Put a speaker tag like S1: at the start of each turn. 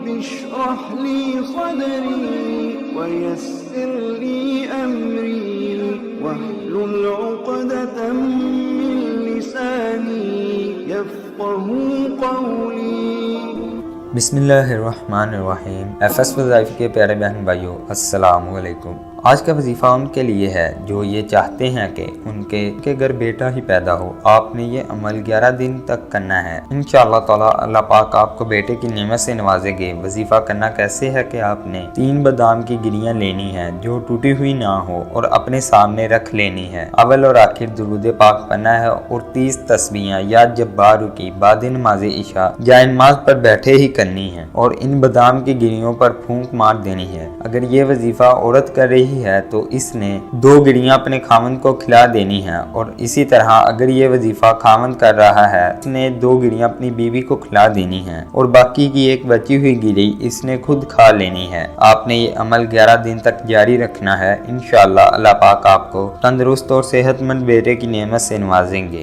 S1: رب اشرح لي صدري ويسر لي أمري واحلل عقدة من لساني يفقه قولي۔
S2: بسم اللہ الرحمن الرحیم۔ FS وظائف کے پیارے بہن بھائیوں، السلام علیکم۔ آج کا وظیفہ ان کے لیے ہے جو یہ چاہتے ہیں کہ ان کے گھر بیٹا ہی پیدا ہو۔ آپ نے یہ عمل 11 دن تک کرنا ہے۔ انشاءاللہ تعالی اللہ پاک آپ کو بیٹے کی نعمت سے نوازے گے۔ وظیفہ کرنا کیسے ہے کہ آپ نے 3 بادام کی گریاں لینی ہیں جو ٹوٹی ہوئی نہ ہو اور اپنے سامنے رکھ لینی ہے۔ اول اور آخر درود پاک پڑھنا ہے اور 30 تسبیحاں یا جبارو کی بعد نماز عشاء یا نماز پر بیٹھے ہی کرنی ہے اور ان بادام کی گریوں پر پھونک مار دینی ہے۔ اگر یہ وظیفہ عورت کر رہی ہے تو اس نے 2 گریاں اپنے خاوند کو کھلا دینی ہیں، اور اسی طرح اگر یہ وظیفہ خاوند کر رہا ہے اس نے 2 گریاں اپنی بیوی کو کھلا دینی ہیں اور باقی کی ایک بچی ہوئی گری اس نے خود کھا لینی ہے۔ آپ نے یہ عمل 11 دن تک جاری رکھنا ہے۔ انشاءاللہ اللہ پاک آپ کو تندرست اور صحت مند بیٹے کی نعمت سے نوازیں گے۔